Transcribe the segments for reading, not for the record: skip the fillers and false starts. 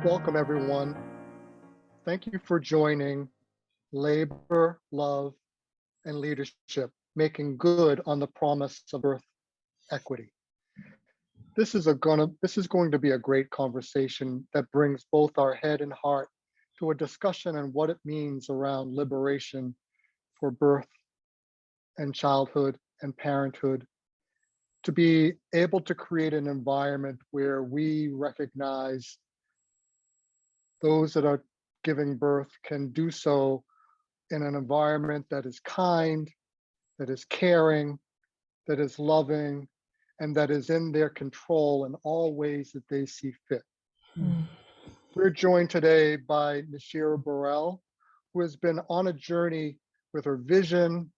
Welcome, everyone. Thank you for joining Labor, Love, and Leadership, Making Good on the Promise of Birth Equity. This is going to be a great conversation that brings both our head and heart to a discussion on what it means around liberation for birth and childhood and parenthood, to be able to create an environment where we recognize those that are giving birth can do so in an environment that is kind, that is caring, that is loving, and that is in their control in all ways that they see fit. We're joined today by Nashira Baril, who has been on a journey with her vision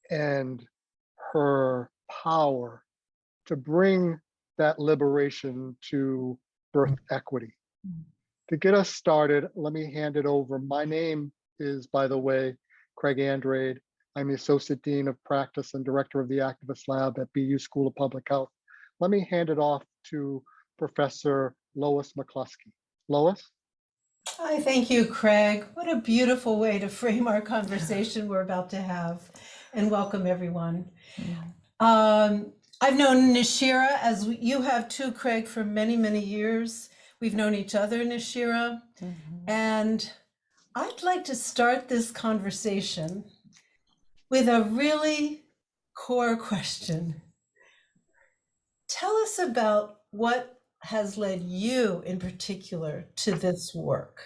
and her power to bring that liberation to birth equity. To get us started, let me hand it over. My name is, by the way, Craig Andrade. I'm the Associate Dean of Practice and Director of the Activist Lab at BU School of Public Health. Let me hand it off to Professor Lois McCluskey. Lois? Hi, thank you, Craig. What a beautiful way to frame our conversation we're about to have. And welcome, everyone. I've known Nashira, as you have too, Craig, for many, many years. We've known each other, Nashira. And I'd like to start this conversation with a really core question. Tell us about what has led you in particular to this work.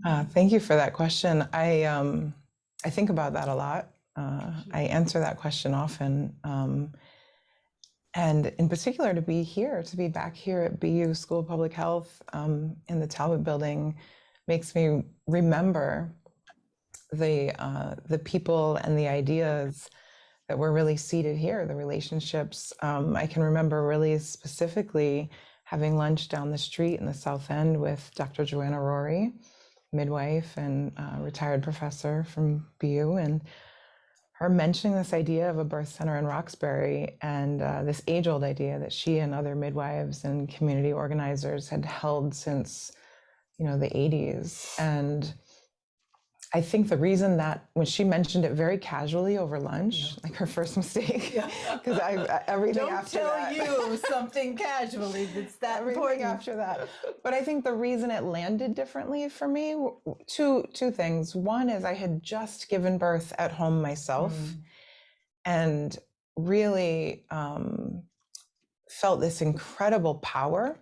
Thank you for that question. I think about that a lot. I answer that question often. And in particular, to be back here at BU School of Public Health in the Talbot building makes me remember the people and the ideas that were really seated here, the relationships. I can remember really specifically having lunch down the street in the South End with Dr. Joanna Rory, midwife and retired professor from BU, and her mentioning this idea of a birth center in Roxbury and this age-old idea that she and other midwives and community organizers had held since, the 80s. And I think the reason that when she mentioned it very casually over lunch, like her first mistake, because everything Don't after tell that. you something casually. It's that Everything important. after that. But I think the reason it landed differently for me, two things. One is I had just given birth at home myself and really felt this incredible power,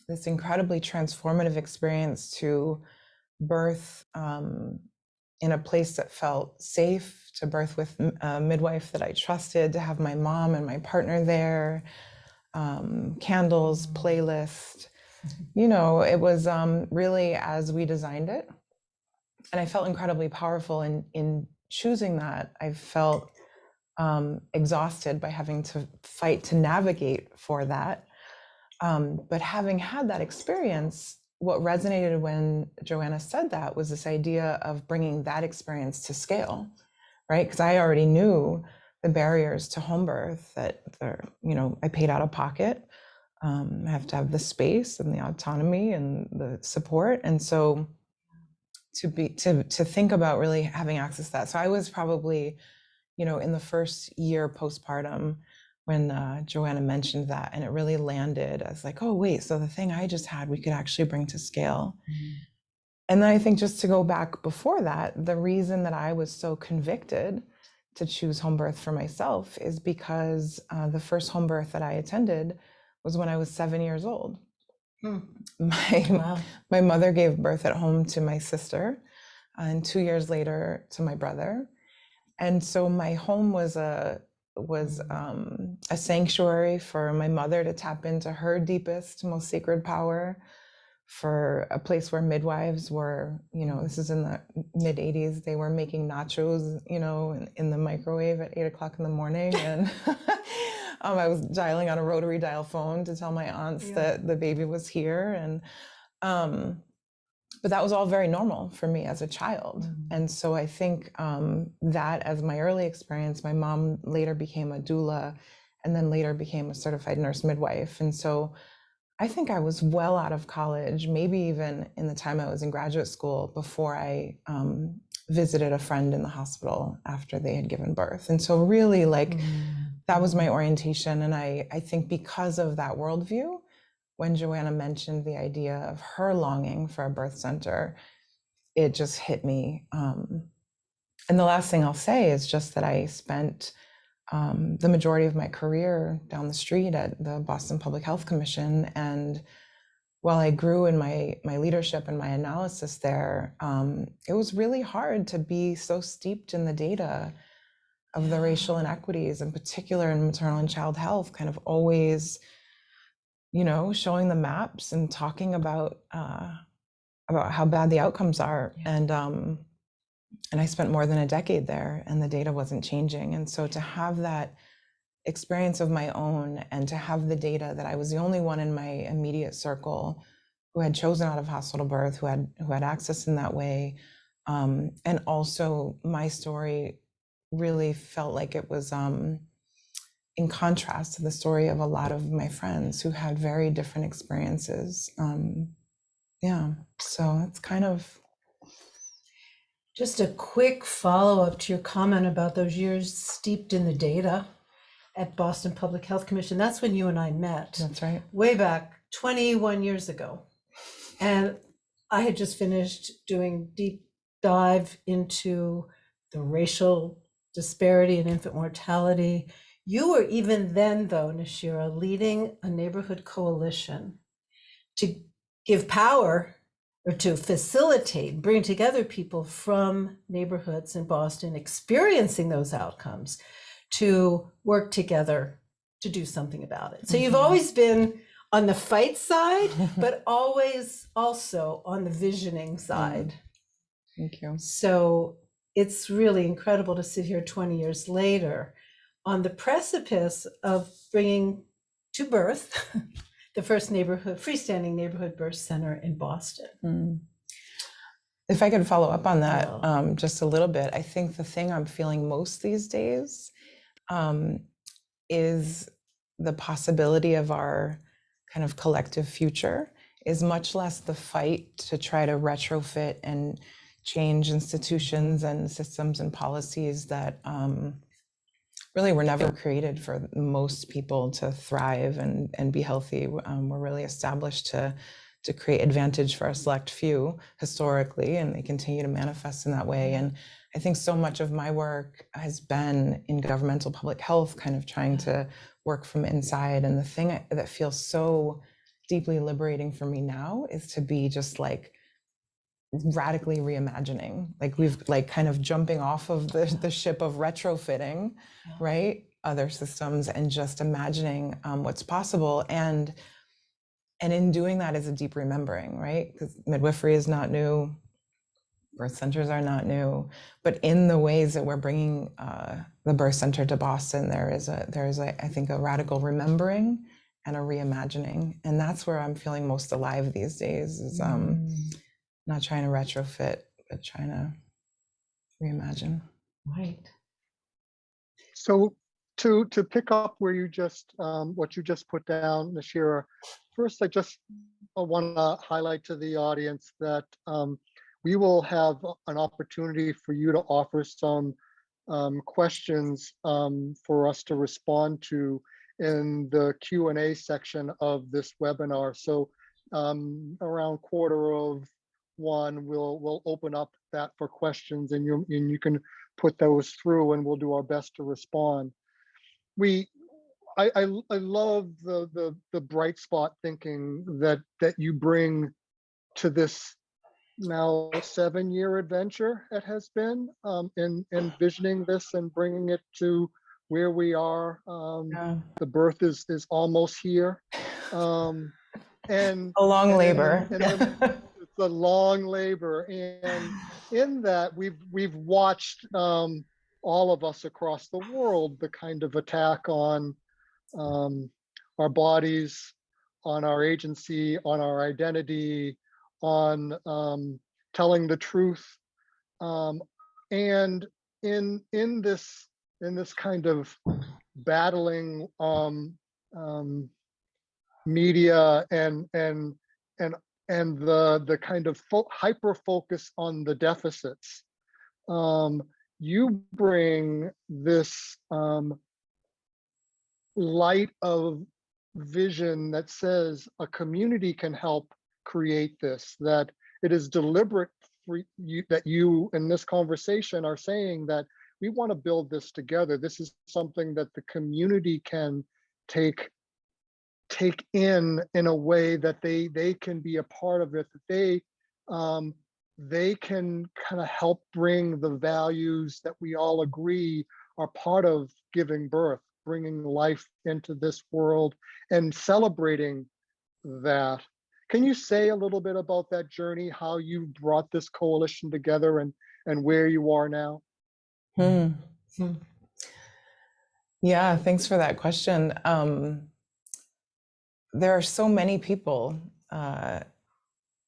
this incredibly transformative experience to birth in a place that felt safe, to birth with a midwife that I trusted, to have my mom and my partner there, candles, playlist. It was really as we designed it. And I felt incredibly powerful in choosing that. I felt exhausted by having to fight to navigate for that. But having had that experience, what resonated when Joanna said that was this idea of bringing that experience to scale, right? Because I already knew the barriers to home birth, that I paid out of pocket. I have to have the space and the autonomy and the support. And so to think about really having access to that. So I was probably, in the first year postpartum when Joanna mentioned that, and it really landed as like, oh, wait, so the thing I just had, we could actually bring to scale. And then I think just to go back before that, the reason that I was so convicted to choose home birth for myself is because the first home birth that I attended was when I was 7 years old. My mother gave birth at home to my sister, and 2 years later to my brother. And so my home was a sanctuary for my mother to tap into her deepest, most sacred power, for a place where midwives were, this is in the mid 80s, they were making nachos, in the microwave at 8 o'clock in the morning. And I was dialing on a rotary dial phone to tell my aunts that the baby was here. And, but that was all very normal for me as a child. And so I think that as my early experience, my mom later became a doula and then later became a certified nurse midwife. And so I think I was well out of college, maybe even in the time I was in graduate school, before I visited a friend in the hospital after they had given birth. And so really, like, that was my orientation. And I think because of that worldview, when Joanna mentioned the idea of her longing for a birth center, it just hit me. And the last thing I'll say is just that I spent the majority of my career down the street at the Boston Public Health Commission. And while I grew in my leadership and my analysis there, it was really hard to be so steeped in the data of the racial inequities, in particular in maternal and child health, kind of always, showing the maps and talking about how bad the outcomes are. And I spent more than a decade there, and the data wasn't changing. And so to have that experience of my own, and to have the data that I was the only one in my immediate circle who had chosen out of hospital birth, who had access in that way, and also my story really felt like it was in contrast to the story of a lot of my friends who had very different experiences. So it's kind of. Just a quick follow-up to your comment about those years steeped in the data at Boston Public Health Commission. That's when you and I met. That's right. Way back 21 years ago. And I had just finished doing deep dive into the racial disparity in infant mortality. You were even then, though, Nashira, leading a neighborhood coalition to give power, or to facilitate, bring together people from neighborhoods in Boston experiencing those outcomes to work together to do something about it. So you've always been on the fight side, but always also on the visioning side. Thank you. So it's really incredible to sit here 20 years later on the precipice of bringing to birth the first freestanding neighborhood birth center in Boston. If I could follow up on that just a little bit, I think the thing I'm feeling most these days is the possibility of our kind of collective future is much less the fight to try to retrofit and change institutions and systems and policies that really were never created for most people to thrive and be healthy. We're really established to create advantage for a select few historically, and they continue to manifest in that way. And I think so much of my work has been in governmental public health, kind of trying to work from inside. And the thing that feels so deeply liberating for me now is to be just like radically reimagining, like we've like kind of jumping off of the ship of retrofitting, right, other systems, and just imagining what's possible. And in doing that is a deep remembering, right? Because midwifery is not new, birth centers are not new, but in the ways that we're bringing the birth center to Boston, there is I think a radical remembering and a reimagining, and that's where I'm feeling most alive these days. Is not trying to retrofit, but trying to reimagine. Right. So to pick up where you just what you just put down, Nashira, first I want to highlight to the audience that we will have an opportunity for you to offer some questions for us to respond to in the Q&A section of this webinar. So around 1:15, we'll open up that for questions, and you can put those through, and we'll do our best to respond. I love the bright spot thinking that you bring to this now 7-year adventure it has been in envisioning this and bringing it to where we are. The birth is almost here, and a long labor. It's a long labor, and in that we've watched all of us across the world the kind of attack on our bodies, on our agency, on our identity, on telling the truth, and in this in this kind of battling media and the kind of hyper focus on the deficits. You bring this light of vision that says a community can help create this, that it is deliberate for you, that you in this conversation are saying that we want to build this together. This is something that the community can take in a way that they can be a part of it, that they can kind of help bring the values that we all agree are part of giving birth, bringing life into this world and celebrating that. Can you say a little bit about that journey, how you brought this coalition together and where you are now? Yeah, thanks for that question. There are so many people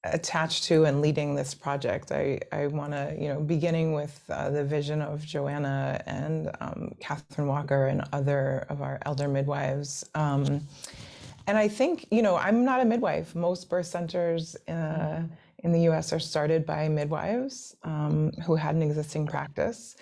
attached to and leading this project. I want to, beginning with the vision of Joanna and Catherine Walker and other of our elder midwives. And I think, I'm not a midwife. Most birth centers in the US are started by midwives who had an existing practice.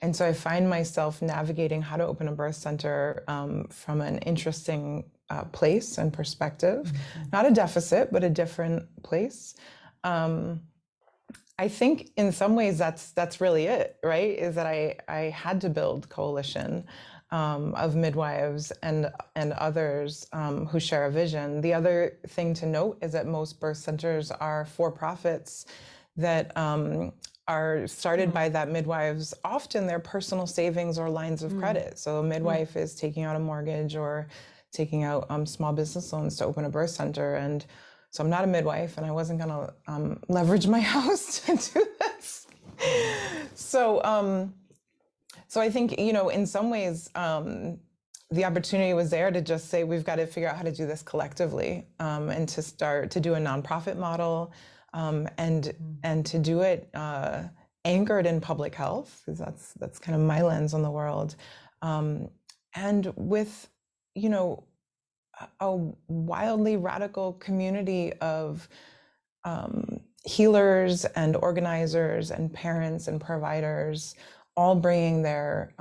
And so I find myself navigating how to open a birth center from an interesting place and perspective, not a deficit, but a different place. I think in some ways that's really it, right? Is that I had to build coalition of midwives and others who share a vision. The other thing to note is that most birth centers are for-profits that are started by that midwives, often their personal savings or lines of credit. So a midwife is taking out a mortgage or taking out small business loans to open a birth center. And so I'm not a midwife and I wasn't gonna leverage my house to do this. So I think, in some ways, the opportunity was there to just say, we've got to figure out how to do this collectively and to start to do a nonprofit model. And to do it anchored in public health, because that's kind of my lens on the world, and with a wildly radical community of healers and organizers and parents and providers, all bringing their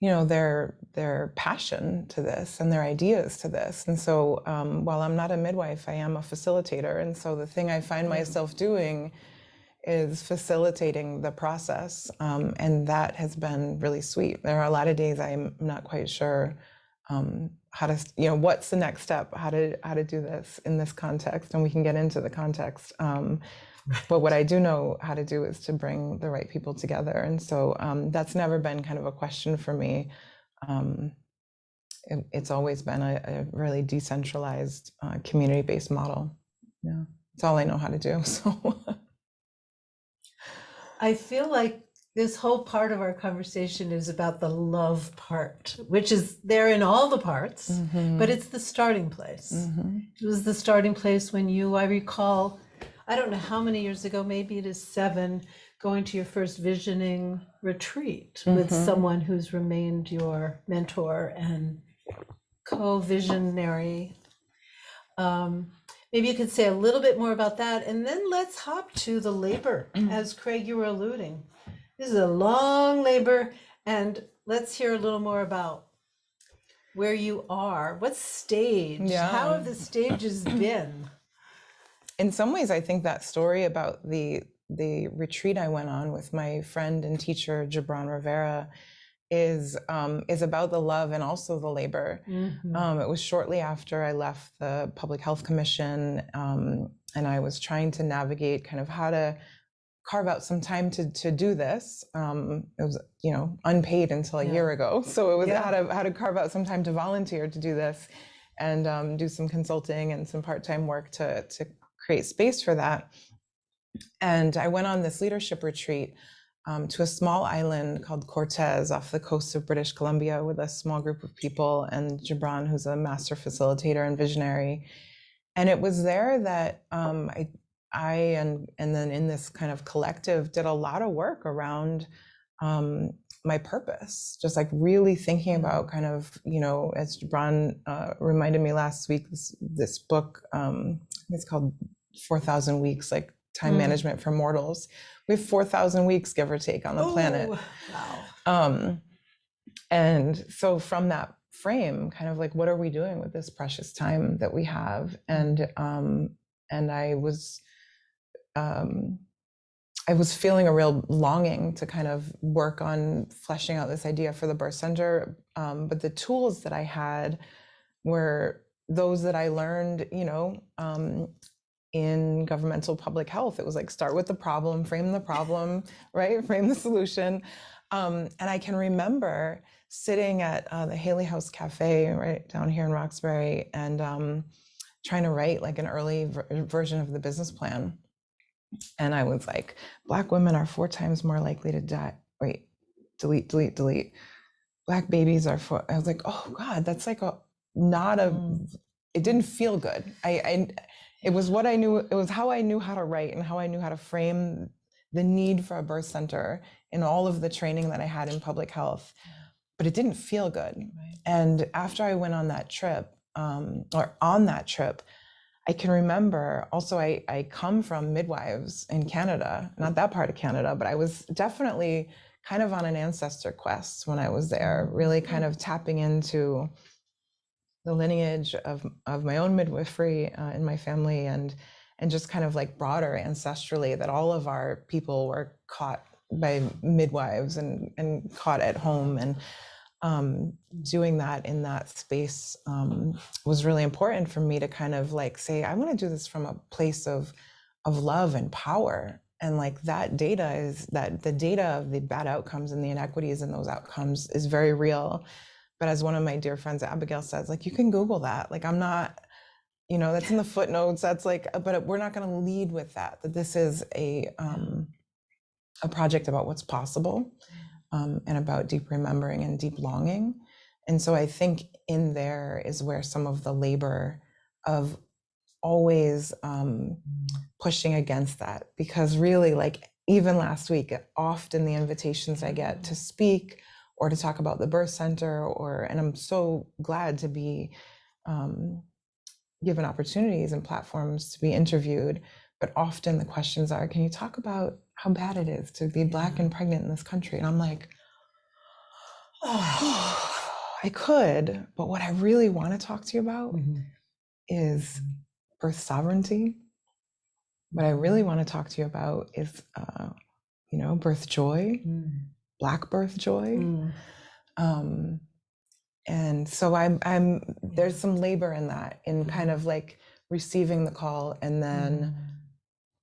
their passion to this and their ideas to this. And so while I'm not a midwife, I am a facilitator. And so the thing I find myself doing is facilitating the process. And that has been really sweet. There are a lot of days I'm not quite sure how to, what's the next step, how to do this in this context. And we can get into the context. But what I do know how to do is to bring the right people together. And so that's never been kind of a question for me. It's always been a really decentralized, community-based model. Yeah, it's all I know how to do. So I feel like this whole part of our conversation is about the love part, which is there in all the parts, but it's the starting place. It was the starting place when I recall, I don't know how many years ago, maybe it is 7, going to your first visioning retreat with someone who's remained your mentor and co-visionary. Maybe you could say a little bit more about that, and then let's hop to the labor, as Craig, you were alluding. This is a long labor, and let's hear a little more about where you are. What stage? How have the stages been? In some ways, I think that story about the retreat I went on with my friend and teacher, Gibran Rivera, is about the love and also the labor. It was shortly after I left the Public Health Commission, and I was trying to navigate kind of how to carve out some time to do this. It was, unpaid until a year ago. So it was how to carve out some time to volunteer to do this and do some consulting and some part-time work to create space for that. And I went on this leadership retreat to a small island called Cortez off the coast of British Columbia with a small group of people and Gibran, who's a master facilitator and visionary. And it was there that I and then in this kind of collective did a lot of work around my purpose, just like really thinking about kind of, as Gibran reminded me last week, this book, it's called 4,000 Weeks, like time management for mortals. We have 4,000 weeks, give or take, on the planet. Wow. And so from that frame, kind of like, what are we doing with this precious time that we have? And I was feeling a real longing to kind of work on fleshing out this idea for the birth center. But the tools that I had were those that I learned, in governmental public health. It was like, start with the problem, right? Frame the solution. And I can remember sitting at the Haley House Cafe right down here in Roxbury and trying to write like an early version of the business plan. And I was like, Black women are 4 times more likely to die. Wait, delete. Black babies are I was like, oh God, that's like it didn't feel good. It was what I knew, it was how I knew how to write and how I knew how to frame the need for a birth center in all of the training that I had in public health, but it didn't feel good. Right. And after I went on that trip, I can remember also, I come from midwives in Canada, not that part of Canada, but I was definitely kind of on an ancestor quest when I was there, really kind of tapping into the lineage of my own midwifery in my family and just kind of like broader ancestrally, that all of our people were caught by midwives and caught at home. And doing that in that space was really important for me to kind of like say, I want to do this from a place of love and power. And like that data is that the data of the bad outcomes and the inequities in those outcomes is very real. But as one of my dear friends, Abigail, says, like, you can Google that. Like, I'm not, that's in the footnotes. That's like, but we're not going to lead with that this is a project about what's possible. And about deep remembering and deep longing. And so I think in there is where some of the labor of always pushing against that, because really, like even last week, often the invitations I get to speak or to talk about the birth center, and I'm so glad to be given opportunities and platforms to be interviewed. But often the questions are, can you talk about how bad it is to be Black and pregnant in this country? And I'm like, oh, I could, but what I really want to talk to you about is birth sovereignty. What I really want to talk to you about is, birth joy, Black birth joy. And so I'm there's some labor in that, in kind of like receiving the call and then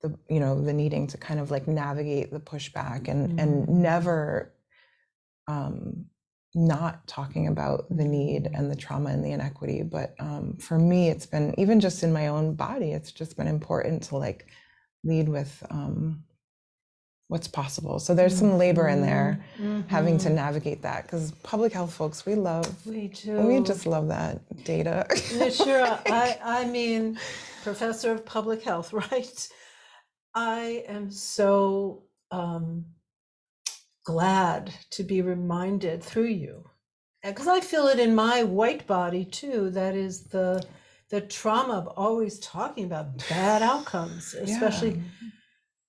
the needing to kind of like navigate the pushback and never not talking about the need and the trauma and the inequity. But for me, it's been, even just in my own body, it's just been important to like lead with what's possible. So there's some labor in there, having to navigate that, because public health folks, we just love that data. Nashira, I mean, professor of public health, right? I am so glad to be reminded through you, because I feel it in my white body too. That is the trauma of always talking about bad outcomes, especially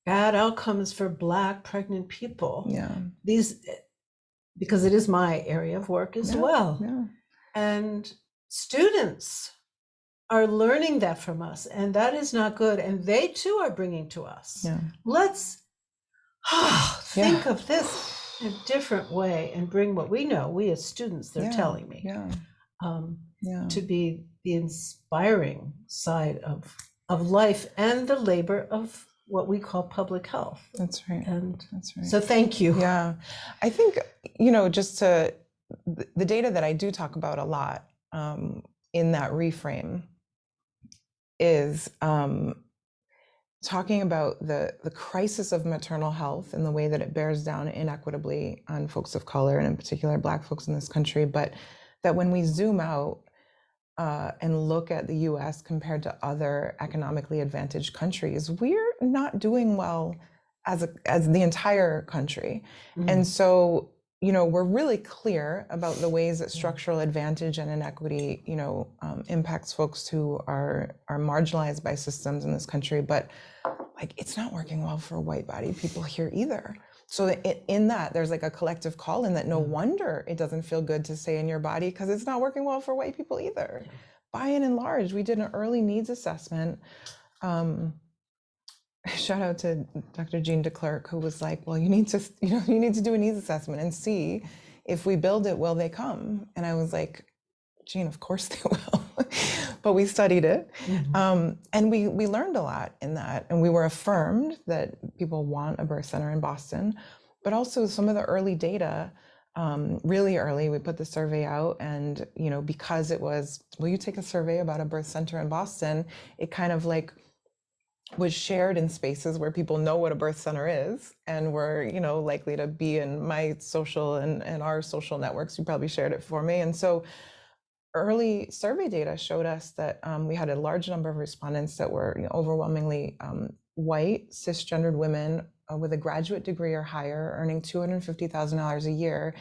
bad outcomes for Black pregnant people. Because it is my area of work as well. And students are learning that from us, and that is not good. And they too are bringing to us. Let's think of this in a different way and bring what we know, we as students, they're telling me, to be the inspiring side of life and the labor of what we call public health. That's right. And that's right. So thank you. Yeah. I think, just the data that I do talk about a lot in that reframe is talking about the crisis of maternal health and the way that it bears down inequitably on folks of color, and in particular Black folks in this country. But that when we zoom out and look at the US compared to other economically advantaged countries, we're not doing well as the entire country. And so, we're really clear about the ways that structural advantage and inequity, impacts folks who are marginalized by systems in this country. But like, it's not working well for white-bodied people here either. So in that, there's like a collective call in that no wonder it doesn't feel good to stay in your body, because it's not working well for white people either. By and large, we did an early needs assessment. Shout out to Dr. Jean DeClercq, who was like, well, you need to do a needs assessment and see if we build it, will they come? And I was like, Jean, of course they will. But we studied it. And we learned a lot in that. And we were affirmed that people want a birth center in Boston, but also some of the early data, really early, we put the survey out, and, because it was, will you take a survey about a birth center in Boston? It kind of like was shared in spaces where people know what a birth center is and were, likely to be in my social and our social networks. You probably shared it for me. And so early survey data showed us that we had a large number of respondents that were overwhelmingly white, cisgendered women with a graduate degree or higher, earning $250,000 a year.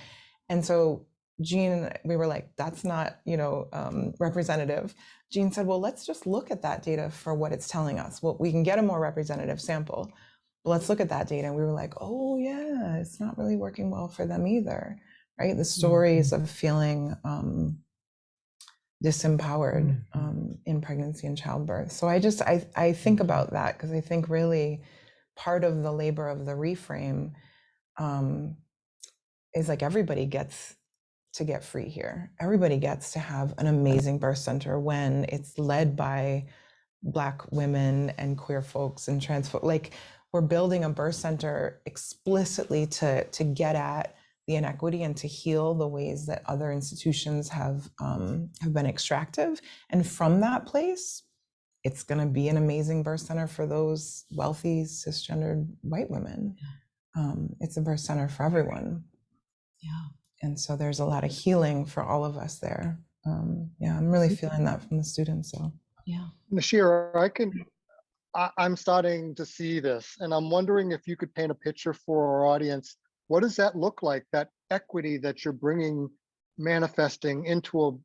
And so Jean, we were like, that's not, representative. Jean said, well, let's just look at that data for what it's telling us. Well, we can get a more representative sample, but let's look at that data. And we were like, oh yeah, it's not really working well for them either, right? The stories of feeling disempowered in pregnancy and childbirth. So I think about that, because I think really part of the labor of the reframe is like, everybody gets to get free here. Everybody gets to have an amazing birth center when it's led by Black women and queer folks and trans folks. Like, we're building a birth center explicitly to get at the inequity and to heal the ways that other institutions have been extractive. And from that place, it's going to be an amazing birth center for those wealthy cisgendered white women. It's a birth center for everyone. Yeah. And so there's a lot of healing for all of us there. I'm really feeling that from the students. So Yeah. Nashira, I'm starting to see this, and I'm wondering if you could paint a picture for our audience. What does that look like, that equity that you're bringing, manifesting into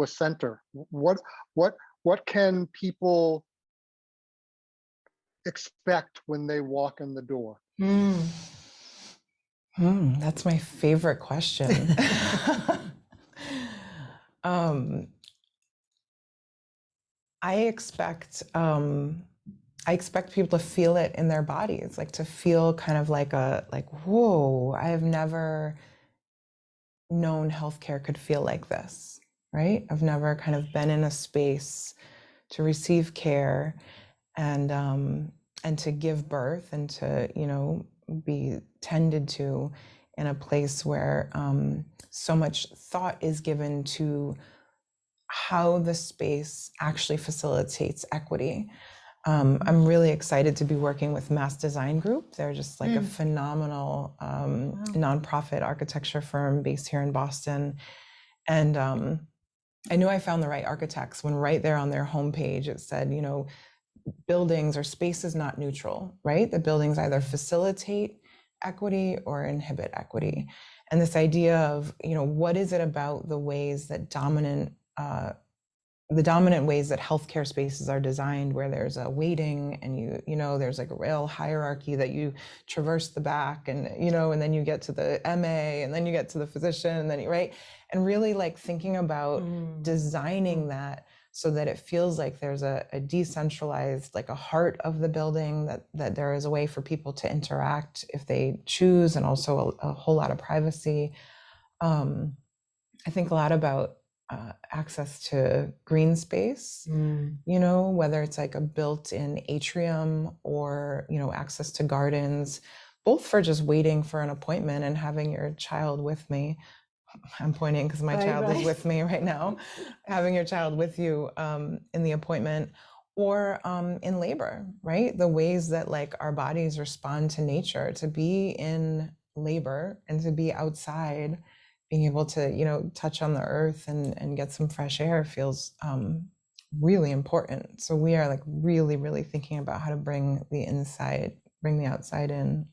a center? What can people expect when they walk in the door? That's my favorite question. I expect people to feel it in their bodies, like to feel kind of like whoa, I have never known healthcare could feel like this, right? I've never kind of been in a space to receive care and to give birth and to, be tended to in a place where so much thought is given to how the space actually facilitates equity. I'm really excited to be working with Mass Design Group. They're just like a phenomenal nonprofit architecture firm based here in Boston. And I knew I found the right architects when right there on their homepage it said, buildings or space is not neutral, right? The buildings either facilitate equity or inhibit equity. And this idea of, what is it about the ways that the dominant ways that healthcare spaces are designed, where there's a waiting and there's like a real hierarchy that you traverse the back and, and then you get to the MA and then you get to the physician and then, right? And really like thinking about designing that so that it feels like there's a decentralized, like a heart of the building, that there is a way for people to interact if they choose, and also a whole lot of privacy. I think a lot about access to green space, whether it's like a built-in atrium or, access to gardens, both for just waiting for an appointment and having your child with me. I'm pointing because my child is with me right now. Having your child with you in the appointment, or in labor, right? The ways that like our bodies respond to nature, to be in labor and to be outside, being able to, touch on the earth and get some fresh air feels really important. So we are like really, really thinking about how to bring the inside bring the outside in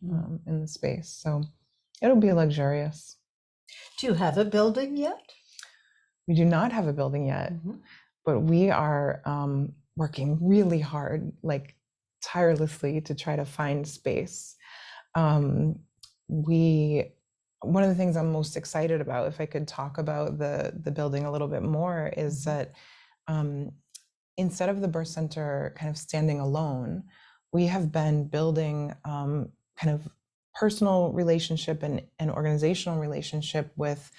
the space. So it'll be luxurious. Do you have a building yet? We do not have a building yet, but we are working really hard, like tirelessly, to try to find space. One of the things I'm most excited about, if I could talk about the building a little bit more, is that instead of the birth center kind of standing alone, we have been building kind of personal relationship and organizational relationship with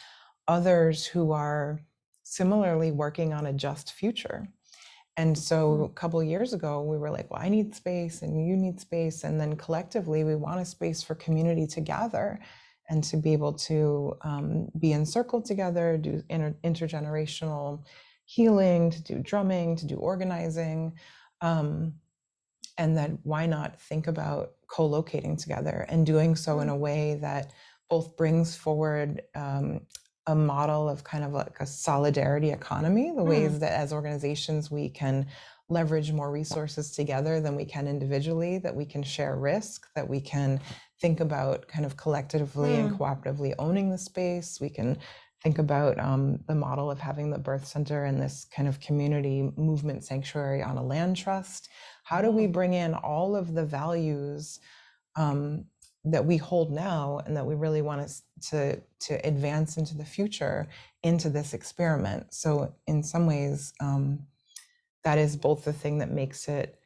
others who are similarly working on a just future. And so a couple of years ago, we were like, well, I need space and you need space. And then collectively, we want a space for community to gather and to be able to be in circle together, do intergenerational healing, to do drumming, to do organizing. And then why not think about co-locating together and doing so in a way that both brings forward a model of kind of like a solidarity economy, the ways that as organizations we can leverage more resources together than we can individually, that we can share risk, that we can think about kind of collectively and cooperatively owning the space. We can think about the model of having the birth center and this kind of community movement sanctuary on a land trust. How do we bring in all of the values that we hold now and that we really want to advance into the future into this experiment? So in some ways, that is both the thing that makes it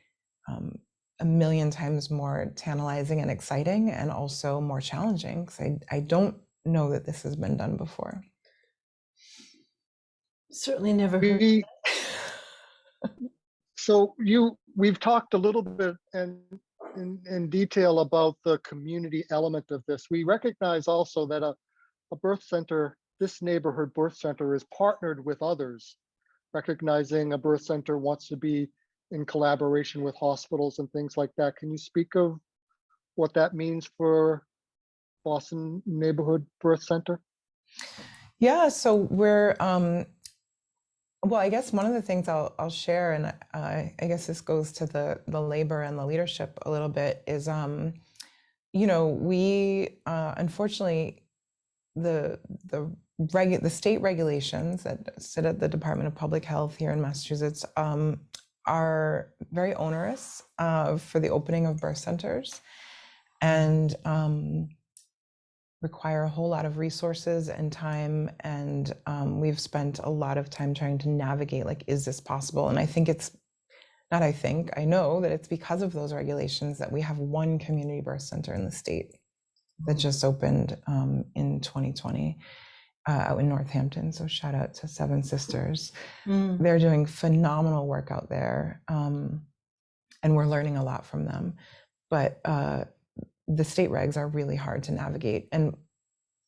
a million times more tantalizing and exciting, and also more challenging, because I don't know that this has been done before. Certainly never heard. So we've talked a little bit in detail about the community element of this. We recognize also that a birth center, this neighborhood birth center, is partnered with others, recognizing a birth center wants to be in collaboration with hospitals and things like that. Can you speak of what that means for Boston Neighborhood Birth Center? Yeah, so we're well, I guess one of the things I'll share, and I guess this goes to the labor and the leadership a little bit, is we unfortunately the state regulations that sit at the Department of Public Health here in Massachusetts are very onerous for the opening of birth centers, and require a whole lot of resources and time. And we've spent a lot of time trying to navigate, like, is this possible? And I know that it's because of those regulations that we have one community birth center in the state that just opened in 2020 out in Northampton. So shout out to Seven Sisters. They're doing phenomenal work out there. And we're learning a lot from them. But the state regs are really hard to navigate. And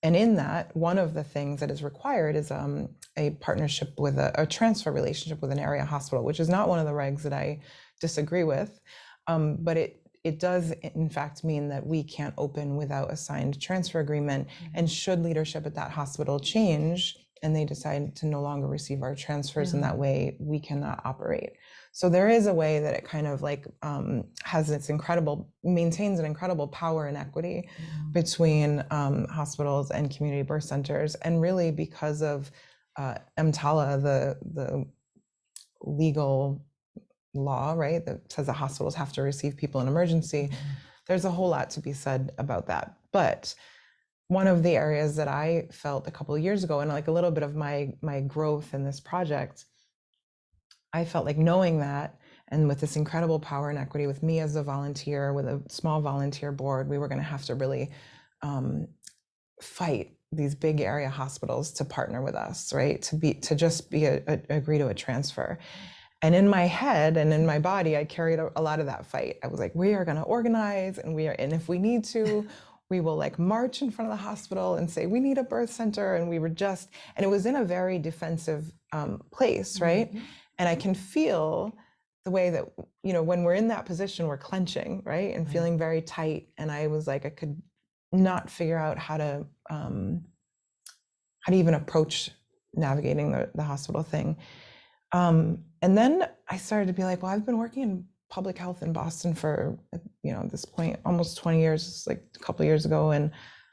in that, one of the things that is required is a partnership with a transfer relationship with an area hospital, which is not one of the regs that I disagree with. But it does, in fact, mean that we can't open without a signed transfer agreement. And should leadership at that hospital change and they decide to no longer receive our transfers in that way, we cannot operate. So there is a way that it kind of like maintains an incredible power and equity between hospitals and community birth centers. And really, because of EMTALA, the legal law, right, that says that hospitals have to receive people in emergency, there's a whole lot to be said about that. But one of the areas that I felt a couple of years ago, and like a little bit of my growth in this project, I felt like knowing that, and with this incredible power and equity with me as a volunteer, with a small volunteer board, we were going to have to really fight these big area hospitals to partner with us, right? To just agree to a transfer. And in my head and in my body, I carried a lot of that fight. I was like, we are going to organize, and if we need to, we will like march in front of the hospital and say, we need a birth center. And and it was in a very defensive place, right? And I can feel the way that, when we're in that position, we're clenching, right? And feeling very tight. And I was like, I could not figure out how to even approach navigating the hospital thing. And then I started to be like, well, I've been working in public health in Boston for, at this point, almost 20 years, like a couple of years ago. And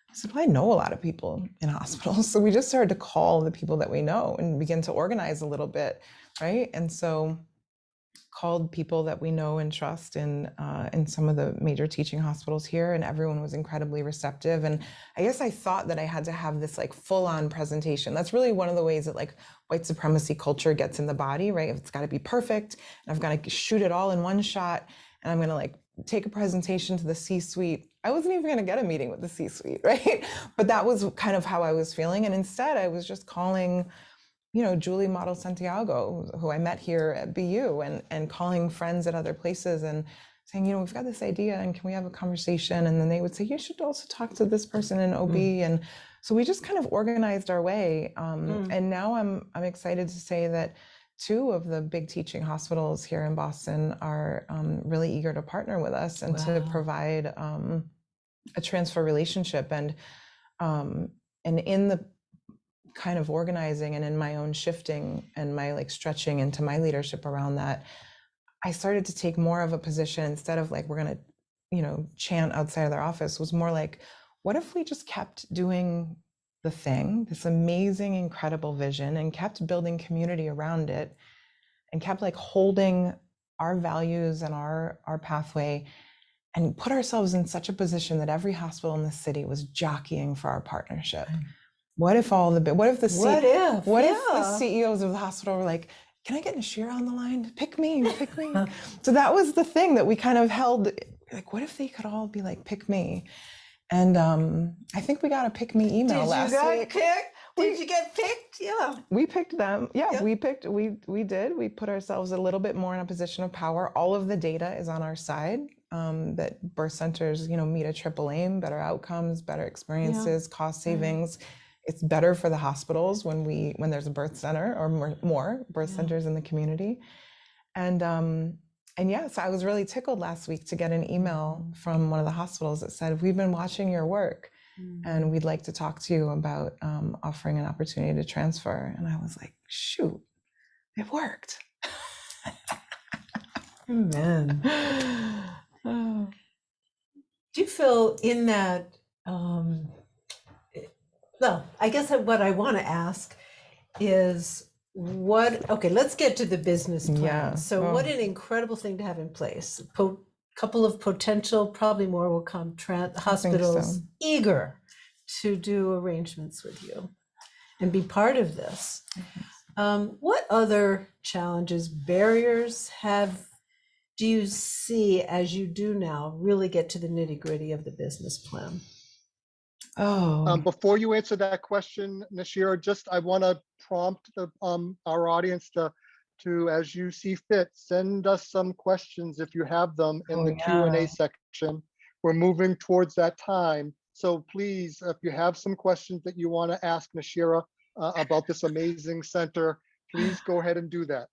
I said, well, I know a lot of people in hospitals. So we just started to call the people that we know and begin to organize a little bit, right? And so called people that we know and trust in some of the major teaching hospitals here, and everyone was incredibly receptive. And I guess I thought that I had to have this like full-on presentation. That's really one of the ways that like white supremacy culture gets in the body, right? It's got to be perfect, and I've got to shoot it all in one shot, and I'm going to like take a presentation to the C-suite. I wasn't even going to get a meeting with the C-suite, right? But that was kind of how I was feeling. And instead, I was just calling Julie Model Santiago, who I met here at BU, and calling friends at other places and saying, we've got this idea and can we have a conversation? And then they would say, you should also talk to this person in OB. And so we just kind of organized our way. And now I'm excited to say that 2 of the big teaching hospitals here in Boston are really eager to partner with us and to provide a transfer relationship. And in the kind of organizing and in my own shifting and my like stretching into my leadership around that, I started to take more of a position instead of like, we're going to, chant outside of their office, was more like, what if we just kept doing the thing, this amazing, incredible vision, and kept building community around it and kept like holding our values and our pathway and put ourselves in such a position that every hospital in the city was jockeying for our partnership. What if the CEOs of the hospital were like, can I get Nashira on the line? Pick me. So that was the thing that we kind of held, like, what if they could all be like, pick me? And I think we got a pick me email last week. Did you get picked? Yeah. We picked them. Yeah, we did. We put ourselves a little bit more in a position of power. All of the data is on our side. That birth centers, meet a triple aim, better outcomes, better experiences, cost savings. It's better for the hospitals when there's a birth center or more birth centers in the community. And so I was really tickled last week to get an email from one of the hospitals that said, we've been watching your work and we'd like to talk to you about offering an opportunity to transfer. And I was like, shoot, it worked. Amen. Do you feel in that, well, I guess what I want to ask is let's get to the business plan. Yeah. So what an incredible thing to have in place. Couple of potential, probably more will come, hospitals eager to do arrangements with you and be part of this. What other challenges, barriers do you see as you do now really get to the nitty-gritty of the business plan? Before you answer that question, Nashira, I want to prompt our audience to, as you see fit, send us some questions if you have them in the Q&A section. We're moving towards that time. So please, if you have some questions that you want to ask Nashira about this amazing center, please go ahead and do that.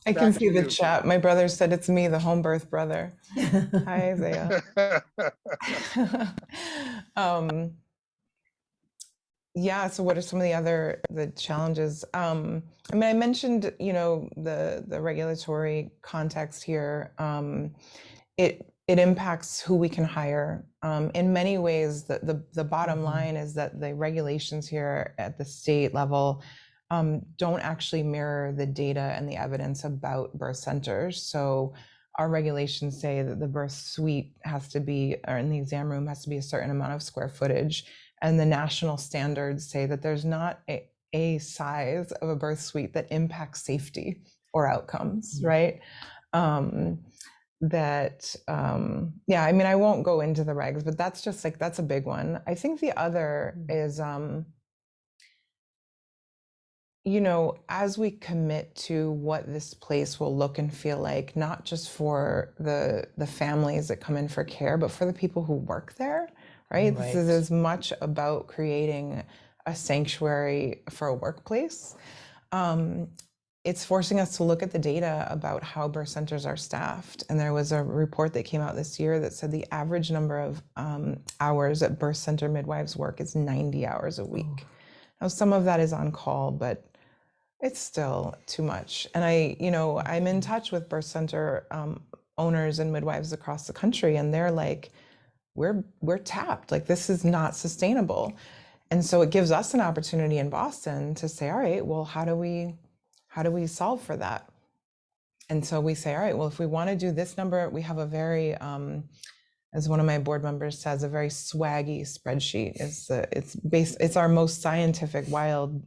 I can see the chat. My brother said it's me, the home birth brother. Hi, Isaiah. So what are some of the challenges? I mentioned, the regulatory context here. It impacts who we can hire. In many ways, the bottom line is that the regulations here at the state level don't actually mirror the data and the evidence about birth centers. So our regulations say that the birth suite has to be, or in the exam room has to be a certain amount of square footage. And the national standards say that there's not a size of a birth suite that impacts safety or outcomes, right? I won't go into the regs, but that's just like, that's a big one. I think the other is, as we commit to what this place will look and feel like, not just for the families that come in for care, but for the people who work there, right? This is as much about creating a sanctuary for a workplace. It's forcing us to look at the data about how birth centers are staffed. And there was a report that came out this year that said the average number of hours that birth center midwives work is 90 hours a week. Now, some of that is on call, but it's still too much. And I'm in touch with birth center owners and midwives across the country, and they're like, we're tapped. Like, this is not sustainable. And so it gives us an opportunity in Boston to say, all right, well, how do we solve for that? And so we say, all right, well, if we want to do this number, we have a very, as one of my board members says, a very swaggy spreadsheet. It's our most scientific wild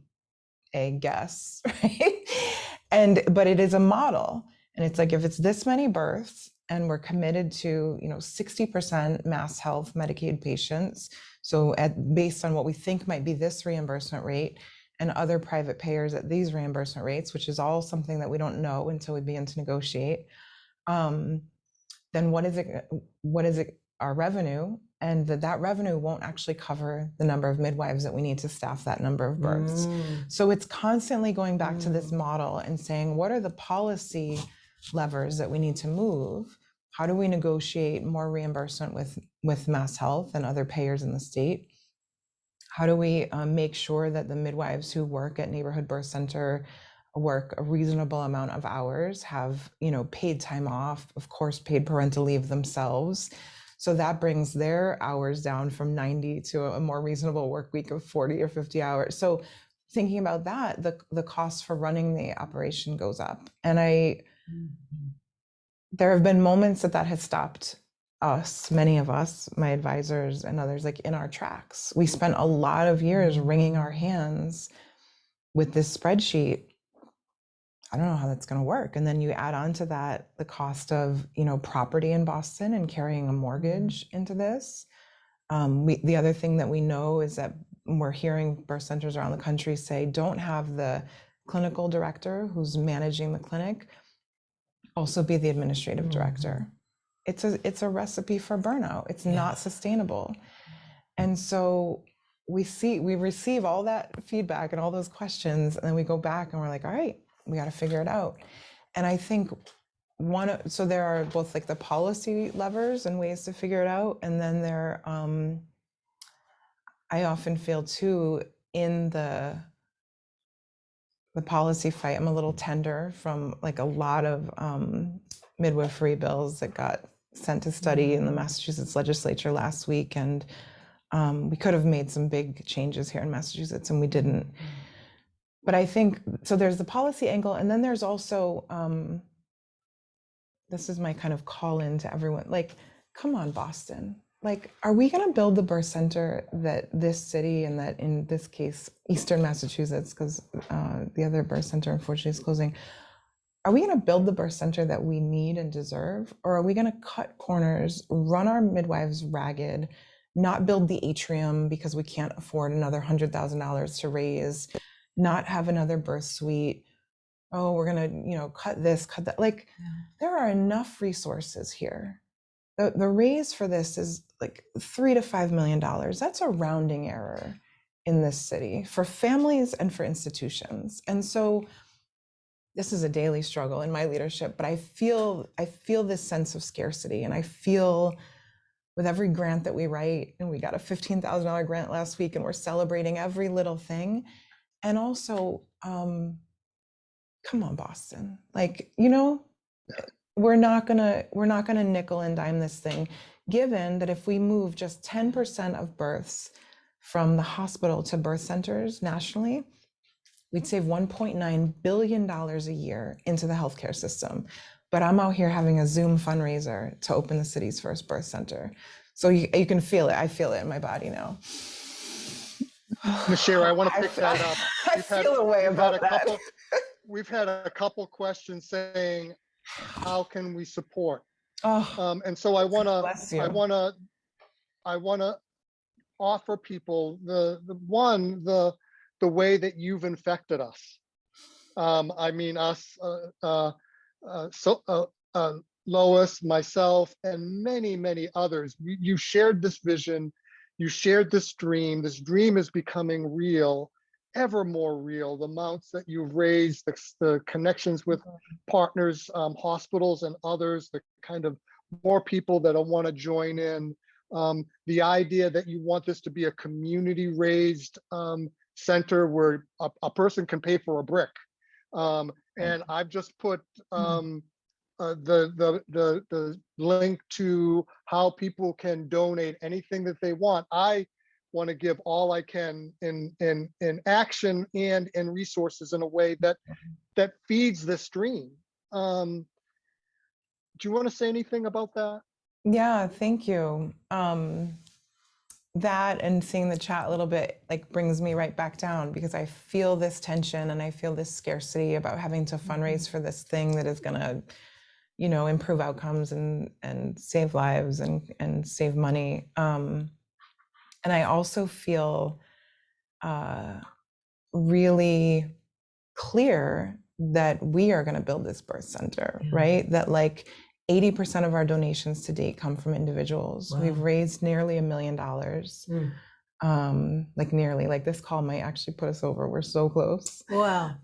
egg guess, right? But it is a model, and it's like, if it's this many births and we're committed to 60% mass health Medicaid patients, so based on what we think might be this reimbursement rate, and other private payers at these reimbursement rates, which is all something that we don't know until we begin to negotiate, then what is it our revenue? And that revenue won't actually cover the number of midwives that we need to staff that number of births. So it's constantly going back to this model and saying, what are the policy levers that we need to move? How do we negotiate more reimbursement with Mass Health and other payers in the state? How do we make sure that the midwives who work at neighborhood birth center work a reasonable amount of hours, have paid time off, of course, paid parental leave themselves? So that brings their hours down from 90 to a more reasonable work week of 40 or 50 hours. So thinking about that, the cost for running the operation goes up. And there have been moments that has stopped us, many of us, my advisors and others, like in our tracks. We spent a lot of years wringing our hands with this spreadsheet. I don't know how that's going to work. And then you add on to that the cost of, property in Boston and carrying a mortgage into this. The other thing that we know is that we're hearing birth centers around the country say, don't have the clinical director who's managing the clinic also be the administrative director. It's a recipe for burnout. It's not sustainable. And so we receive all that feedback and all those questions, and then we go back and we're like, all right, we got to figure it out. And I think so there are both like the policy levers and ways to figure it out. And then I often feel too, in the policy fight, I'm a little tender from like a lot of midwifery bills that got sent to study in the Massachusetts legislature last week. And we could have made some big changes here in Massachusetts, and we didn't. But I think, so there's the policy angle, and then there's also, this is my kind of call in to everyone, like, come on, Boston. Like, are we going to build the birth center that this city, and that in this case, Eastern Massachusetts, because the other birth center unfortunately is closing, are we going to build the birth center that we need and deserve? Or are we going to cut corners, run our midwives ragged, not build the atrium because we can't afford another $100,000 to raise, not have another birth suite? Oh, we're going to, cut this, cut that. Like, there are enough resources here. The raise for this is like $3 to $5 million. That's a rounding error in this city for families and for institutions. And so this is a daily struggle in my leadership, but I feel this sense of scarcity, and I feel with every grant that we write, and we got a $15,000 grant last week, and we're celebrating every little thing. And also, come on, Boston, like, we're not gonna nickel and dime this thing, given that if we move just 10% of births from the hospital to birth centers nationally, we'd save $1.9 billion a year into the healthcare system. But I'm out here having a Zoom fundraiser to open the city's first birth center. So you can feel it. I feel it in my body now. Nashira, I want to pick that up. I feel a way about that. We've had a couple questions saying, how can we support? And so I want to offer people the way that you've infected us. I mean, us, Lois, myself, and many others. You shared this vision. You shared this dream. This dream is becoming real, ever more real. The amounts that you've raised, the connections with partners, hospitals and others, the kind of more people that want to join in. The idea that you want this to be a community-raised center where a person can pay for a brick. And I've just put the link to how people can donate anything that they want. I want to give all I can in action and in resources in a way that feeds this dream. Do you want to say anything about that? Yeah, thank you. That and seeing the chat a little bit like brings me right back down, because I feel this tension and I feel this scarcity about having to fundraise for this thing that is gonna, improve outcomes and save lives and save money. And I also feel really clear that we are going to build this birth center, right? That like 80% of our donations to date come from individuals. Wow. We've raised nearly $1 million. Like nearly, like this call might actually put us over. We're so close. Wow.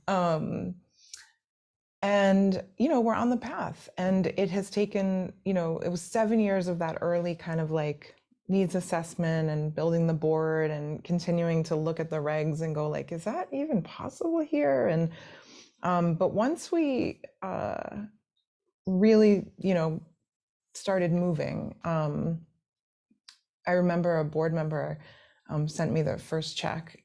And, we're on the path, and it has taken, it was 7 years of that early kind of like needs assessment and building the board and continuing to look at the regs and go like, is that even possible here? And, but once we really, started moving, I remember a board member sent me the first check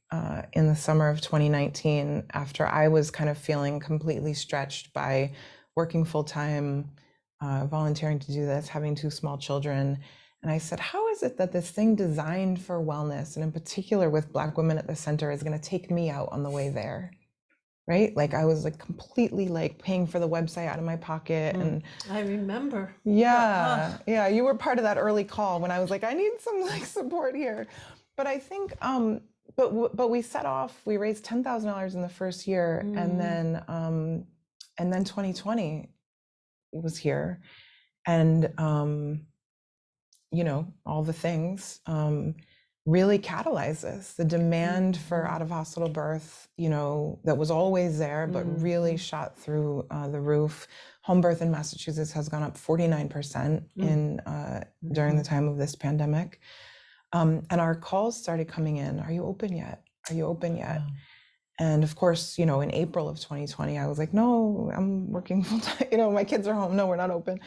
in the summer of 2019, after I was kind of feeling completely stretched by working full-time, volunteering to do this, having 2 small children. And I said, how is it that this thing designed for wellness, and in particular with Black women at the center, is going to take me out on the way there? Right? Like I was like completely like paying for the website out of my pocket. And I remember. Yeah. Yeah. You were part of that early call when I was like, I need some like support here. But I think, but we set off, we raised $10,000 in the first year. And then 2020 was here, and, all the things, really catalyzed this. The demand for out of hospital birth, that was always there, but really shot through the roof. Home birth in Massachusetts has gone up 49% during the time of this pandemic. And our calls started coming in. Are you open yet? Are you open yet? And of course, in April of 2020, I was like, no, I'm working full time. My kids are home. No, we're not open.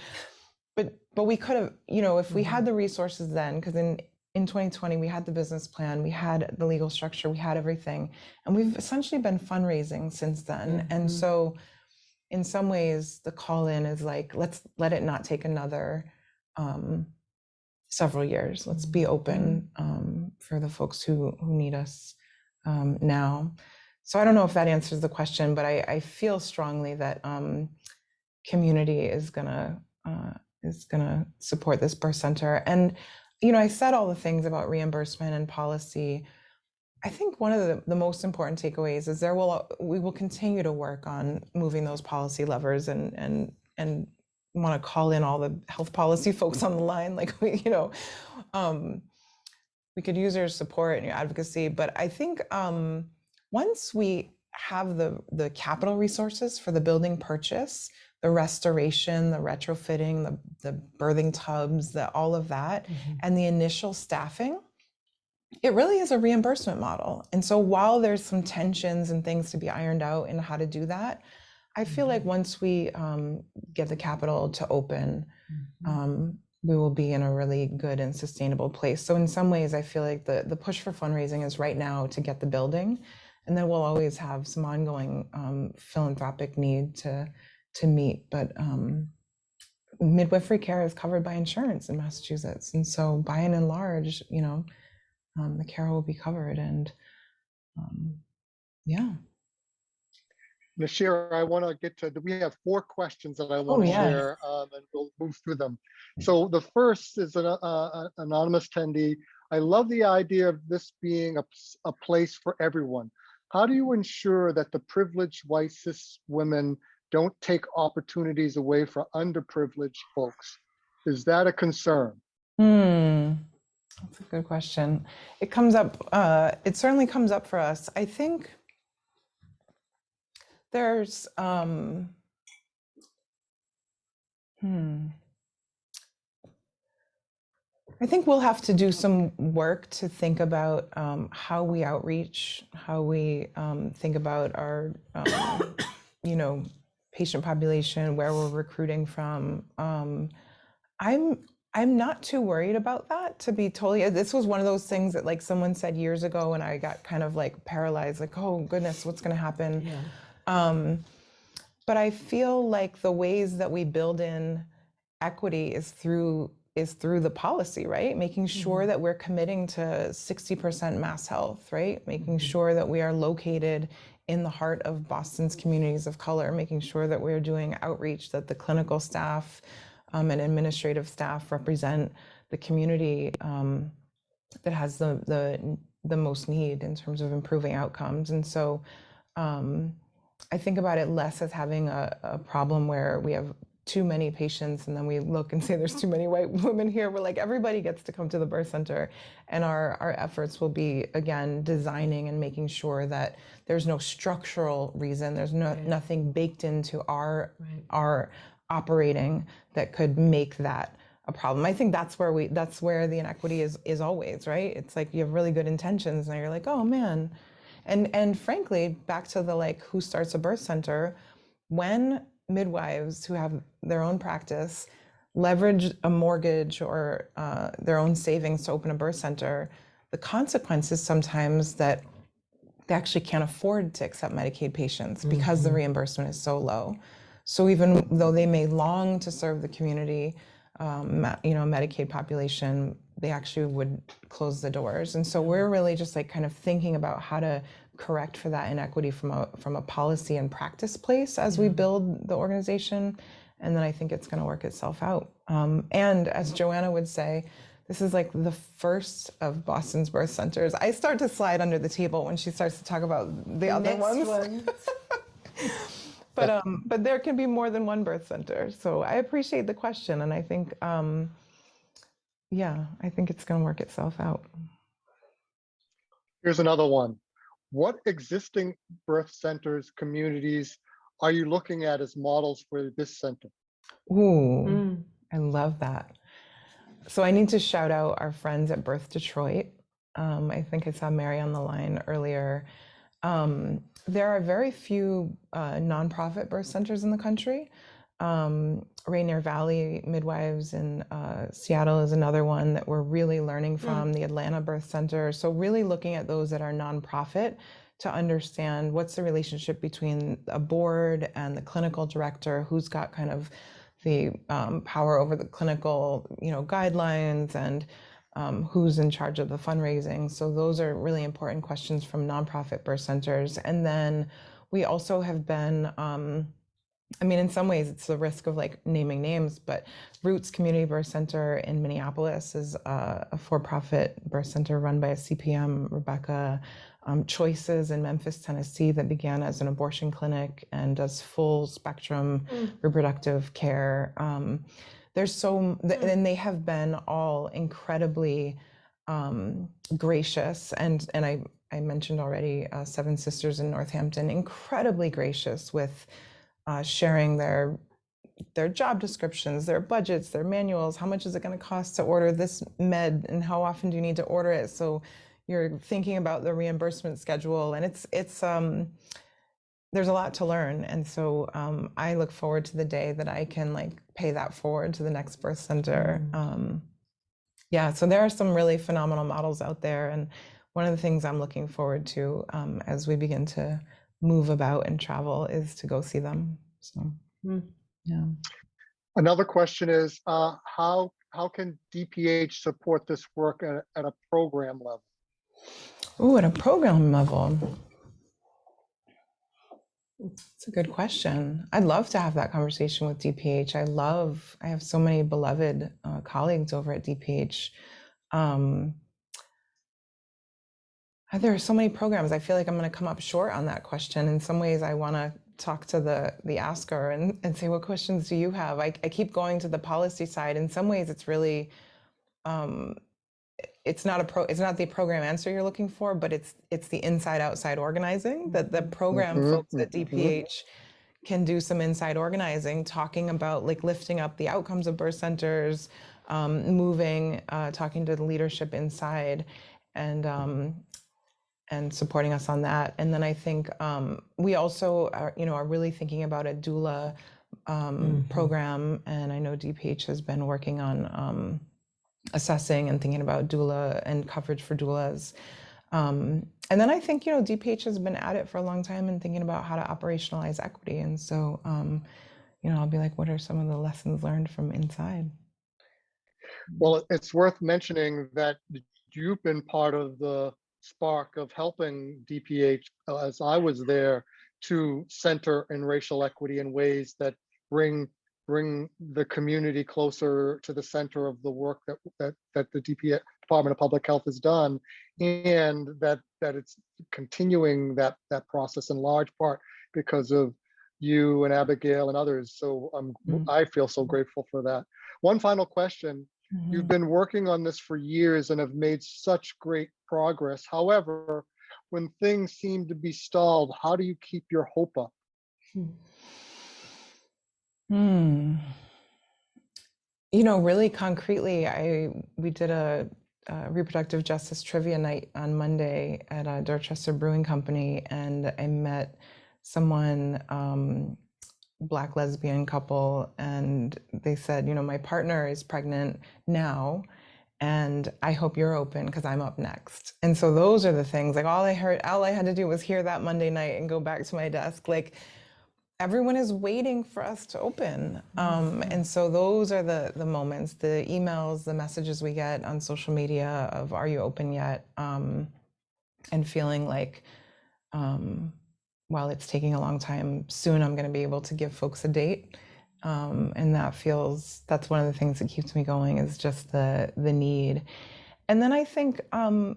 But we could have, if we had the resources then, because in 2020, we had the business plan, we had the legal structure, we had everything. And we've essentially been fundraising since then. And so in some ways, the call in is like, let's let it not take another several years. Let's be open for the folks who need us now. So I don't know if that answers the question, but I feel strongly that community is gonna support this birth center. And I said all the things about reimbursement and policy. I think one of the most important takeaways is we will continue to work on moving those policy levers, and want to call in all the health policy folks on the line. Like we could use your support and your advocacy. But I think once we have the capital resources for the building purchase, the restoration, the retrofitting, the birthing tubs, all of that, and the initial staffing, it really is a reimbursement model. And so while there's some tensions and things to be ironed out in how to do that, I feel like once we get the capital to open, we will be in a really good and sustainable place. So in some ways, I feel like the push for fundraising is right now to get the building, and then we'll always have some ongoing philanthropic need to meet. But midwifery care is covered by insurance in Massachusetts. And so by and large, the care will be covered. And yeah. Nashira, I want to get to, we have 4 questions that I want to share, and we'll move through them. So the first is an anonymous attendee. I love the idea of this being a place for everyone. How do you ensure that the privileged white cis women don't take opportunities away from underprivileged folks? Is that a concern? That's a good question. It comes up, it certainly comes up for us. I think there's, I think we'll have to do some work to think about how we outreach, how we think about our, patient population, where we're recruiting from. I'm not too worried about that, to be totally. This was one of those things that like someone said years ago, and I got kind of like paralyzed, like, oh goodness, what's going to happen? Yeah. But I feel like the ways that we build in equity is through the policy, right? Making sure that we're committing to 60% mass health, right? Making sure that we are located in the heart of Boston's communities of color, making sure that we're doing outreach, that the clinical staff and administrative staff represent the community that has the most need in terms of improving outcomes. And so I think about it less as having a problem where we have too many patients and then we look and say there's too many white women here. We're like, everybody gets to come to the birth center, and our efforts will be, again, designing and making sure that there's no structural reason, there's nothing baked into our operating that could make that a problem. I think that's where the inequity is always, right? It's like you have really good intentions and you're like, oh man. And frankly, back to the like, who starts a birth center, when midwives who have their own practice leverage a mortgage or their own savings to open a birth center, the consequence is sometimes that they actually can't afford to accept Medicaid patients because the reimbursement is so low. So even though they may long to serve the community, Medicaid population, they actually would close the doors. And so we're really just like kind of thinking about how to correct for that inequity from a policy and practice place as we build the organization. And then I think it's going to work itself out. And as Joanna would say, this is like the first of Boston's birth centers. I start to slide under the table when she starts to talk about the other ones. But there can be more than one birth center. So I appreciate the question. And I think, I think it's going to work itself out. Here's another one. What existing birth centers, communities are you looking at as models for this center? Ooh, I love that. So I need to shout out our friends at Birth Detroit. I think I saw Mary on the line earlier. There are very few nonprofit birth centers in the country. Rainier Valley Midwives in Seattle is another one that we're really learning from, the Atlanta Birth Center. So really looking at those that are nonprofit to understand what's the relationship between a board and the clinical director, who's got kind of the power over the clinical, guidelines, and who's in charge of the fundraising. So those are really important questions from nonprofit birth centers. And then we also have been, in some ways it's the risk of like naming names, but Roots Community Birth Center in Minneapolis is a for-profit birth center run by a CPM, Rebecca. Choices in Memphis, Tennessee, that began as an abortion clinic and does full spectrum reproductive care. And they have been all incredibly gracious. And I mentioned already Seven Sisters in Northampton, incredibly gracious with sharing their job descriptions, their budgets, their manuals. How much is it going to cost to order this med, and how often do you need to order it? So you're thinking about the reimbursement schedule, and it's there's a lot to learn. And so I look forward to the day that I can like pay that forward to the next birth center. So there are some really phenomenal models out there. And one of the things I'm looking forward to as we begin to move about and travel is to go see them. So, yeah. Another question is, how can DPH support this work at a program level? Oh, at a program level. That's a good question. I'd love to have that conversation with DPH. I have so many beloved colleagues over at DPH. There are so many programs. I feel like I'm going to come up short on that question. In some ways, I want to talk to the asker and say, what questions do you have? I keep going to the policy side. In some ways, it's really, it's not the program answer you're looking for, but it's the inside-outside organizing, that the program folks at DPH can do some inside organizing, talking about like lifting up the outcomes of birth centers, talking to the leadership inside, and and supporting us on that. And then I think we also are really thinking about a doula program, and I know DPH has been working on assessing and thinking about doula and coverage for doulas. And then I think, DPH has been at it for a long time and thinking about how to operationalize equity. And so, I'll be like, what are some of the lessons learned from inside? Well, it's worth mentioning that you've been part of the spark of helping DPH as I was there to center in racial equity in ways that bring the community closer to the center of the work that the DPH Department of Public Health has done, and that it's continuing that process in large part because of you and Abigail and others. So I feel so grateful for that. One final question. You've been working on this for years and have made such great progress. However, when things seem to be stalled, how do you keep your hope up? Really concretely, we did a reproductive justice trivia night on Monday at a Dorchester Brewing Company, and I met someone, Black lesbian couple, and they said, my partner is pregnant now, and I hope you're open because I'm up next. And so those are the things, like all I had to do was hear that Monday night and go back to my desk, like everyone is waiting for us to open. And so those are the moments, the emails, the messages we get on social media of, are you open yet? And feeling like, while it's taking a long time, soon I'm going to be able to give folks a date. And that's one of the things that keeps me going, is just the need. And then I think, I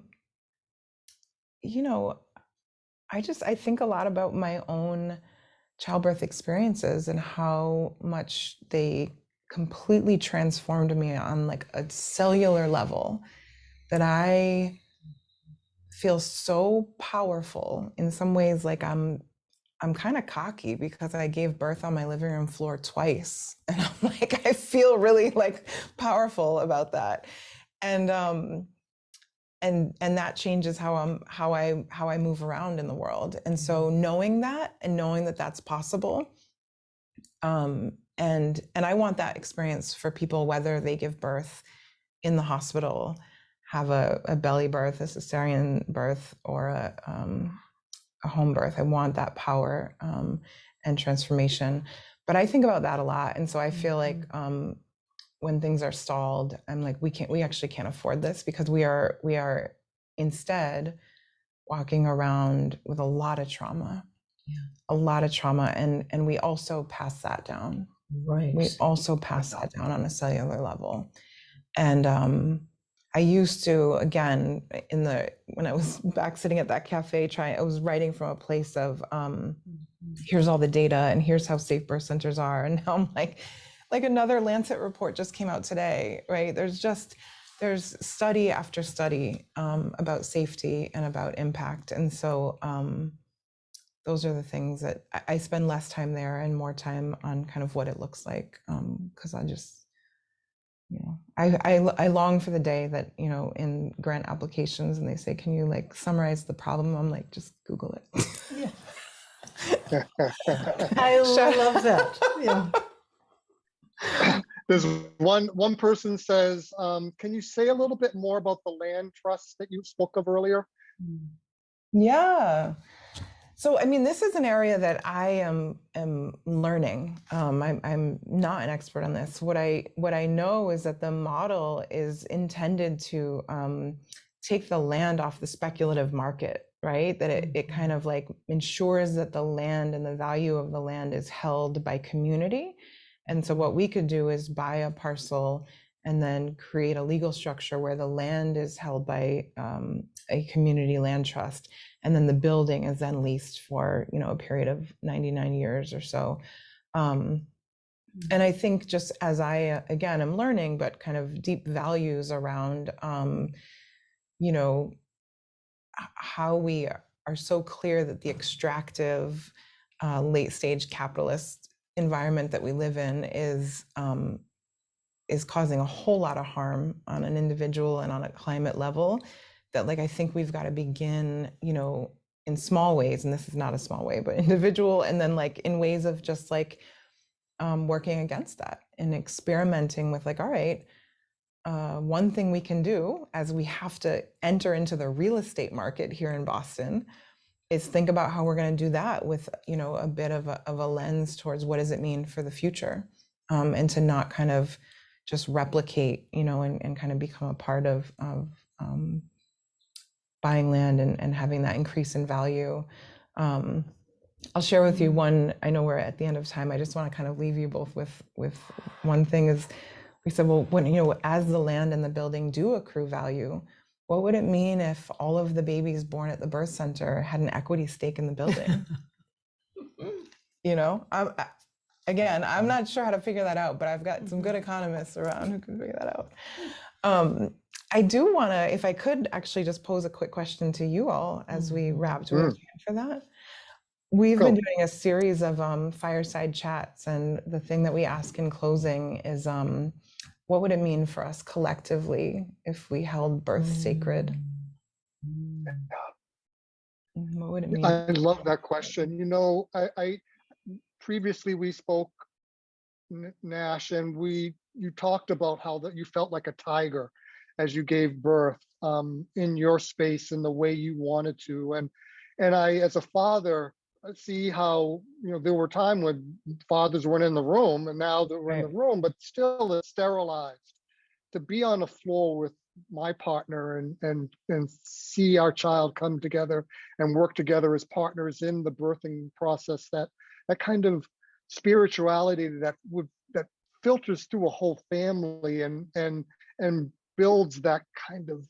think a lot about my own childbirth experiences and how much they completely transformed me on like a cellular level, that I feel so powerful in some ways. Like I'm kind of cocky because I gave birth on my living room floor twice, and I'm like, I feel really like powerful about that, and that changes how I move around in the world. And so knowing that that's possible, and I want that experience for people, whether they give birth in the hospital, have a belly birth, a cesarean birth, or a home birth. I want that power and transformation. But I think about that a lot. And so I feel like when things are stalled, I'm like, we actually can't afford this, because we are instead walking around with a lot of trauma. And we also pass that down. Right. We also pass that down on a cellular level. And I used to, again, when I was back sitting at that cafe, I was writing from a place of, here's all the data and here's how safe birth centers are. And now I'm like another Lancet report just came out today, right? There's study after study about safety and about impact. And so those are the things that I spend less time there and more time on kind of what it looks like. Because I just, I long for the day that, in grant applications and they say, can you like summarize the problem? I'm like, just Google it. Yeah. I love that. Yeah. There's one person says, can you say a little bit more about the land trust that you spoke of earlier? Yeah. So, I mean, this is an area that I am learning. I'm not an expert on this. What I know is that the model is intended to take the land off the speculative market, right? That it kind of like ensures that the land and the value of the land is held by community. And so what we could do is buy a parcel and then create a legal structure where the land is held by a community land trust. And then the building is then leased for, a period of 99 years or so. And I think just as I, again, am learning, but kind of deep values around, how we are so clear that the extractive, late stage capitalist environment that we live in is causing a whole lot of harm on an individual and on a climate level, that like I think we've got to begin, you know, in small ways, and this is not a small way, but individual, and then like in ways of just like working against that and experimenting with like, all right, one thing we can do as we have to enter into the real estate market here in Boston is think about how we're going to do that with, you know, a bit of a lens towards what does it mean for the future, and to not kind of just replicate, you know, and kind of become a part of buying land and having that increase in value. I'll share with you one, I know we're at the end of time. I just want to kind of leave you both with one thing is we said, well, when, you know, as the land and the building do accrue value, what would it mean if all of the babies born at the birth center had an equity stake in the building? You know, again, I'm not sure how to figure that out, but I've got some good economists around who can figure that out. I do want to, if I could actually just pose a quick question to you all as we wrap. Do we have time for that? We've been doing a series of fireside chats, and the thing that we ask in closing is, what would it mean for us collectively if we held birth sacred? What would it mean? I love that question. You know, I previously we spoke, Nash, and you talked about how that you felt like a tiger as you gave birth in your space in the way you wanted to, and I, as a father, see how, you know, there were times when fathers weren't in the room, and now that we're in the room, but still it's sterilized. To be on the floor with my partner and see our child come together and work together as partners in the birthing process, that kind of spirituality that filters through a whole family and builds that kind of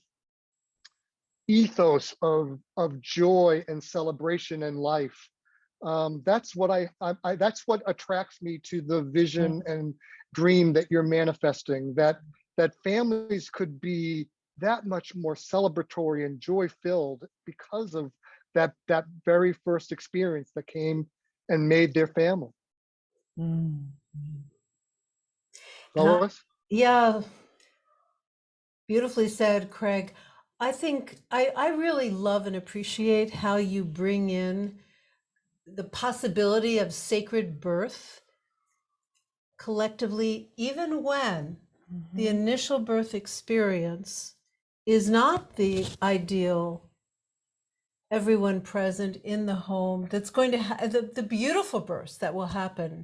ethos of joy and celebration in life. That's what that's what attracts me to the vision and dream that you're manifesting, that families could be that much more celebratory and joy filled because of that very first experience that came and made their family. Lois? Yeah, beautifully said, Craig. I think I really love and appreciate how you bring in the possibility of sacred birth collectively, even when the initial birth experience is not the ideal, everyone present in the home that's going to have the beautiful births that will happen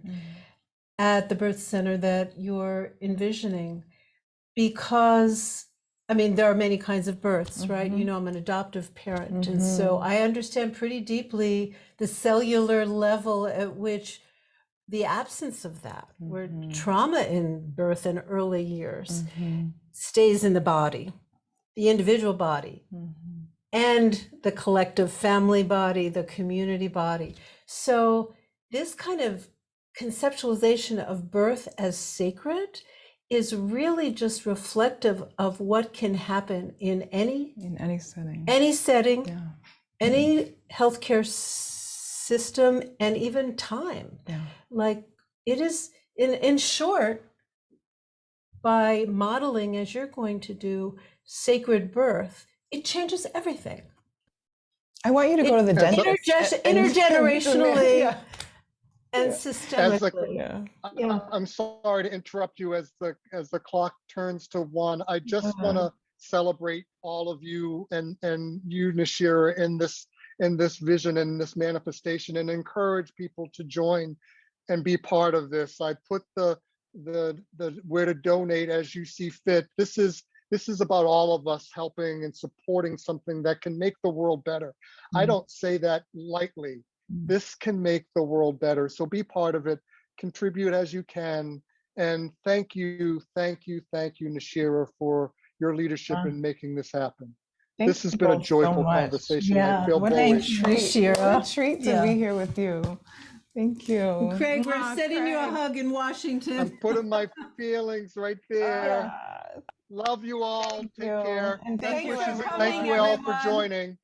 at the birth center that you're envisioning. Because, I mean, there are many kinds of births, right? You know, I'm an adoptive parent. And so I understand pretty deeply the cellular level at which the absence of that, where trauma in birth and early years stays in the body, the individual body, and the collective family body, the community body. So this kind of conceptualization of birth as sacred is really just reflective of what can happen in any setting, any healthcare system, and even time. Like it is, in short, by modeling, as you're going to do, sacred birth, it changes everything. I want you to go to the dentist. Intergenerationally and systemically. I'm sorry to interrupt you as the clock turns to 1. I just want to celebrate all of you and you, Nashira, in this vision and this manifestation, and encourage people to join and be part of this. I put the where to donate as you see fit. This is about all of us helping and supporting something that can make the world better. I don't say that lightly. This can make the world better. So be part of it, contribute as you can. And thank you, Nashira, for your leadership in making this happen. This has been a joyful conversation. I feel what a treat to be here with you. Thank you. Craig, we're sending you a hug in Washington. I'm putting my feelings right there. Love you all. Take care. And thank you all for joining.